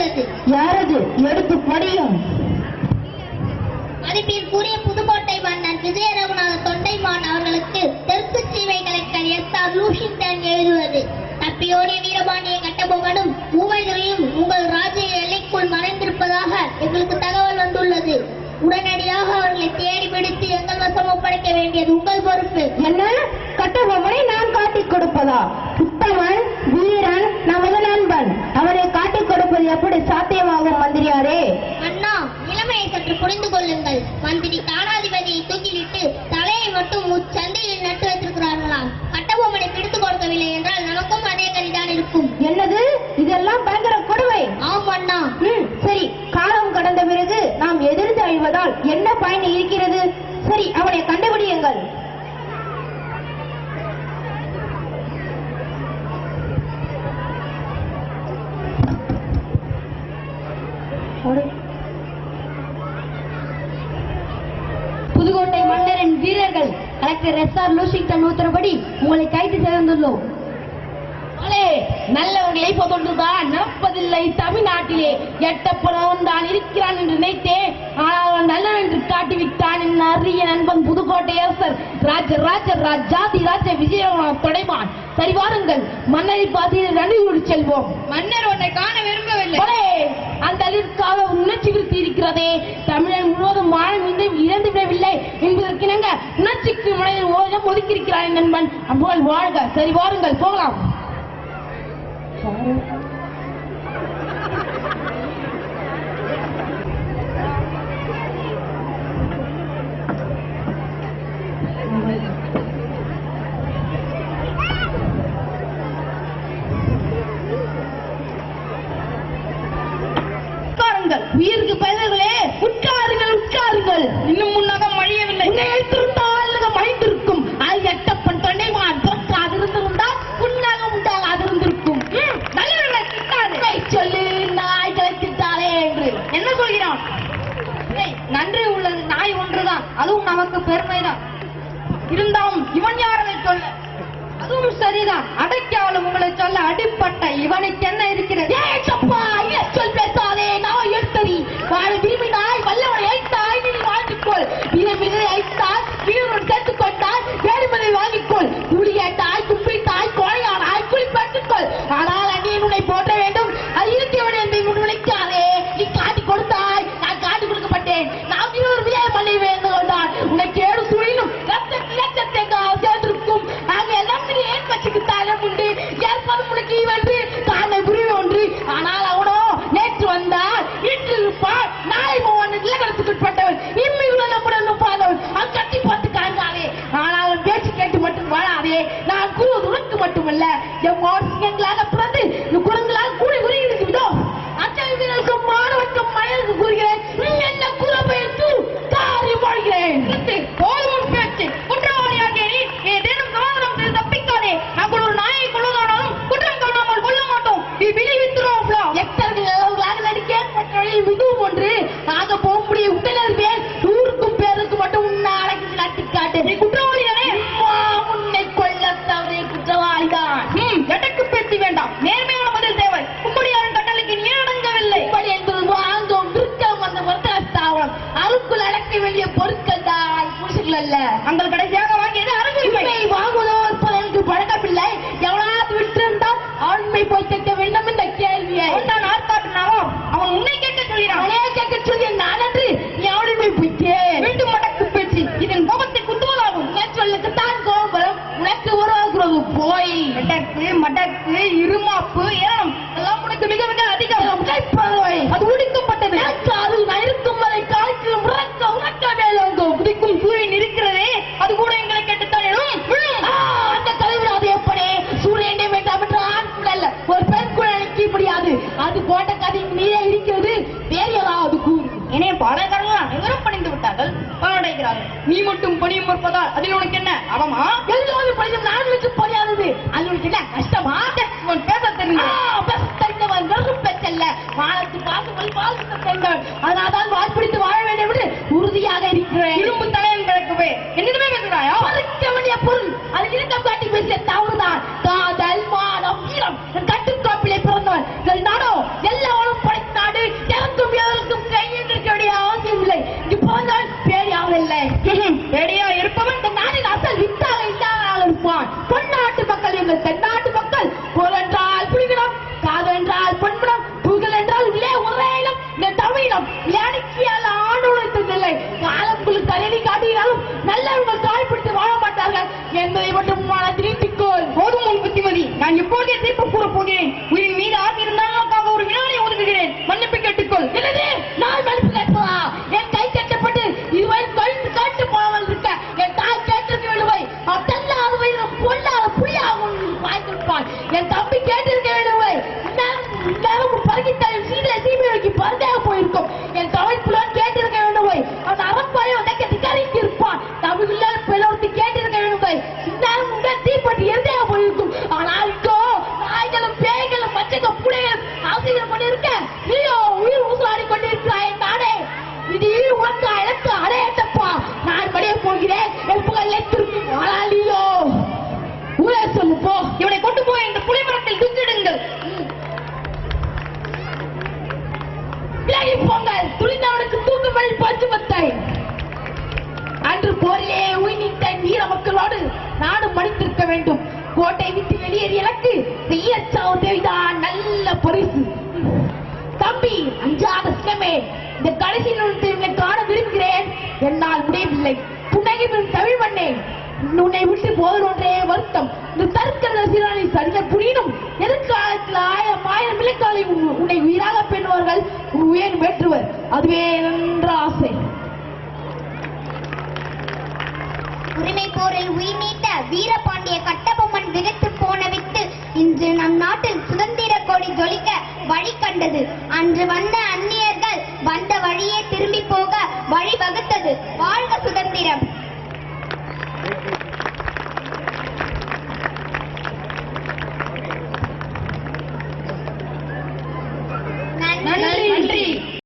வந்துள்ளது. யாரது? எடுத்து படியும். மதிப்பிற்குரிய புதுக்கோட்டை மன்னர் விஜய ரகுநாத தொண்டைமான் அவர்களுக்கு தெற்கு சீமை கலெக்டர் எஸ்.ஆர். லூஷிங்டன் எழுதுவது. தப்பியோடிய வீரபாண்டிய கட்டபொம்மனும் ஊமைகளையும் உங்கள் ராஜ்ய எல்லைக்குள் மறைந்திருப்பதாக எங்களுக்கு தகவல் வந்துள்ளது. உடனடியாக அவர்களை தேடி பிடித்து எங்கள் வசம் ஒப்படைக்க வேண்டியது உங்கள் பொறுப்பு. என்ன? கட்டபொம்மனை நான் காட்டிக் கொடுப்பதா? உத்தமன், வீரன், நமது நண்பன், அவனை காட்டிக் கொடுப்பது எப்படி சாத்தியமாகும் மந்திரியாரே? அண்ணா, நிலைமையை சற்று புரிந்து கொள்ளுங்கள். மந்திரி தானாதிபதியை தூக்கிலிட்டு தலையை மட்டும் சந்தையில் நட்டு வைத்திருக்கிறார்களாம். கட்டபொம்மனை பிடித்துக் கொடுக்கவில்லை என்றால் நமக்கும் அதே கதிதான் இருக்கும். என்னது? இதெல்லாம் பயங்கர கொடுமை. ஆம் அண்ணா. சரி, காலம் கடந்த பிறகு நாம் எதிர்த்து அழிவதால் என்ன பயன் இருக்கிறது? சரி, அவனை கண்டுபிடியுங்கள். புதுக்கோட்டை மன்னரின் வீரர்கள் கலெக்டர் எஸ்.ஆர். லூஷிங்டன் உத்தரப்படி உங்களை கைது செய்துள்ளோம். நல்லவர்களை போதுதான் நடப்பதில்லை. தமிழ்நாட்டிலே எட்டப்பனவன் தான் இருக்கிறான் என்று நினைத்தேன். ஆனால் அவன் நல்லவன் என்று காட்டிவிட்டான். என் அரிய நண்பன் புதுக்கோட்டை அரசர் ராஜாதி விஜயரகுநாத தொண்டைமான். சரி, வாருங்கள், மன்னரை பார்த்து நன்றியோடு செல்வோம். மன்னர் உன்னை காண விரும்பவில்லை. அந்த அளவிற்காக உணர்ச்சி விருத்தி இருக்கிறதே. தமிழன் முழுவதும் வாழும் இழந்து விடவில்லை என்பதற்கிணங்க உணர்ச்சிக்கு மனிதன் ஓரிடம் ஒதுக்கியிருக்கிறான் நண்பன். அவ்வாறு வாழ்க. சரி, வாருங்கள், போகலாம். உயிருக்கு பயந்தவர்களே, உட்காருங்கள். இன்னும் முன்னாக மழையவில்லை. மழைந்திருக்கும். அது எட்டப்பன் தொண்டைமான் பிறக்காதிருந்திருந்தால் உன்னாக உண்டாகாதிருந்திருக்கும். நல்லவர்களை திட்டாதே சொல்லு. நாய் கிளத்திட்டாலே என்று என்ன சொல்கிறான்? நன்றி உள்ளது நாய் ஒன்றுதான், அதுவும் நமக்கு பெருமைதான். இருந்தாலும் இவன் யாரை சொல்ல? அதுவும் சரிதான். அடைக்காலும் உங்களை சொல்ல அடிப்பட்ட இவனுக்கு என்ன இருக்கிறது? சொல் பேசாதே. நான் எடுத்தடி வாழ விரும்பினாய், வல்லவனை அழைத்தாய், நீ வாழ்ந்துக்கொள். வீரமிகளை அழைத்தால் வீரனுடன் சேர்த்துக் கொண்டால் வேறுமனை வாங்கிக்கொள். கூலி கேட்டாய், குப்பிட்டாய், கோழையானாய், குளிப்பட்டுக்கொள். ஆனால் அந்நியன் உன்னை போற்ற வேண்டும். அது இருக்கவன் என்பதை நினைக்காதே. நீ காட்டி கொடுத்தாய், நான் காட்டி கொடுக்கப்பட்டேன். நாம் இன்னொரு விஜய பண்ணி வேண்டும் தான் உனக்கு ஏழு சூழலும் லட்சத்தை சேர்ந்திருக்கும். ஆக எல்லாம் ஏன் கட்சிக்கு தாளம் உண்டு. ஏற்பது உனக்கு வந்து தானே புரிவு ஒன்று. ஆனால் அவனோ நேற்று வந்தால் இன்று இருப்பான், நாளை போவான். இலக்கணத்துக்குட்பட்டவன், இம்மையுடன் நம்முடன் ஒப்பாதவன். அவன் கட்டி பார்த்து காண்காதே. ஆனால் அவன் பேச்சு கேட்டு மட்டும் வாழாதே. நான் கூறுவது உனக்கு மட்டுமல்ல, எங்களாக பிறந்து குரங்களால் கூடி உருகிட்டு விதோ அச்சம் மாணவர்க்கும் மயக்கு கூறுகிறேன். நீ என்ன கூற பெயர்த்து தாரி வாழ்கிறேன். போதும் பேச்சு. குற்றவாளியாகிய நீ ஏதேனும் சமாதானம் செய்து தப்பிக்காதே. நாங்கள் ஒரு நாயை கொள்வதானாலும் குற்றம் காணாமல் கொள்ள மாட்டோம். நீ விளைவித்துறோம். எத்தனை நடிக்க மிகவும் ஒன்று ஆக போக முடிய உடனே ஊருக்கும் பேருக்கு மட்டும் உன்னை அழைத்து நட்டி காட்டு. நீ குற்றவாளி தானே? உன்னை கொல்ல தவறே குற்றவாளிதான். எடக்கு பேச்சு வேண்டாம். நேர்மையான பதில் தேவை. உங்களுடைய கட்டளைக்கு நீ அடங்கவில்லை. என்பது வாங்கும் விற்கம் அந்த வர்த்தகஸ்தாவனம். அதுக்குள் அடக்க வேண்டிய பொருட்கள் தான் புருஷர்கள் அல்ல. அங்கள் கடைசியாக வாங்கியது அரசு வாங்குவதோ எனக்கு பழக்கமில்லை. எவனாவது விட்டிருந்தால் ஆண்மை போய் கேட்க வேண்டும் என்ற கேள்வியை நான் ஆர்ப்பாட்டினாரோ அவன் உன்னை கேட்க சொல்கிறான். அவனே கேட்க சொல்லி நான் என்று நீ அவனுமே போய்த்தே மீண்டும் மடக்கு பேச்சு. இதன் கோபத்தை குத்துவதாகும். சொல்லுக்குத்தான் கோபம் உனக்கு உருவாக்குறது போய் மடக்கு இருமாப்பு ஏறம் எல்லாம் உனக்கு மிக மிக அதிகம். அது உடிக்கப்பட்டது. அது நான் இருக்கும் வரை காய்ச்சல் உறக்க வேணும். உதிக்கும் சூரியன் இருக்கிறதே, அது கூட எங்களை கேட்டுத்தான் அந்த தலைவர். அது எப்படி சூரியனே வேண்டாம் என்று ஆண் குழல் ஒரு பெண் குழலுக்கு முடியாது. அது போட்ட கதை நீரே இருக்கிறது. வேறு ஏதாவது கூறு. என்னைய பாடகர்கள் எவரும் பணிந்து விட்டார்கள், பாடைகிறார்கள். நீ மட்டும் பணியும் இருப்பதால் அதில் உனக்கு என்ன அவமா? எல்லாரும் பணியும் நான் வச்சு பணியாதது அது உனக்கு என்ன கஷ்டமா? உன் பேச தெரிந்தவன் வெறும் பெற்றல்ல, வாழத்து பாசுகள் பாசத்தை தெரிந்தவன். அதனால்தான் வாய்ப்பிடித்து வாழ வேண்டும் என்று உறுதியாக இருக்கிறேன். இரும்பு தலையன் கிடக்குவே என்னிடமே பேசுகிறாயா? மறுக்க வேண்டிய பொருள் அது இருக்கம் காட்டி பேசிய தவறுதான். காதல் மானம் வீரம் கட்டுக்கோப்பிலே பிறந்தவன் நானோ எல்லாரும் படைத்தான். வேண்டும். கோட்டை விட்டு வெளியேறிய எனக்கு செய்யச்சாவு தேவைதான் நல்ல பரிசு. தம்பி, அஞ்சாத சிங்கமே, இந்த கடைசி நிமிடத்தை காண விரும்புகிறேன். என்னால் முடியவில்லை. புன்னகை பெறும் தமிழ் மண்ணே, உன்னை விட்டு போதொன்றே வருத்தம். இந்த தற்கர ரசிகர்களை சரிங்க புரியணும். எதிர்காலத்தில் ஆயிரம் விளக்காலை உன்னை உயிராக பெண்ணுவார்கள். உன் உயிர் வேற்றுவர். அதுவே என்ற ஆசை. உரிமை போரில் உயிர் நீத்த வீரபாண்டிய கட்டபொம்மன் விதைத்து போன விட்டு இன்று நம் நாட்டில் சுதந்திர கொடி ஜொலிக்க வழி கண்டது. அன்று வந்த அந்நியர்கள் வந்த வழியே திரும்பி போக வழி வகுத்தது. வாழ்க சுதந்திரம். நன்றி.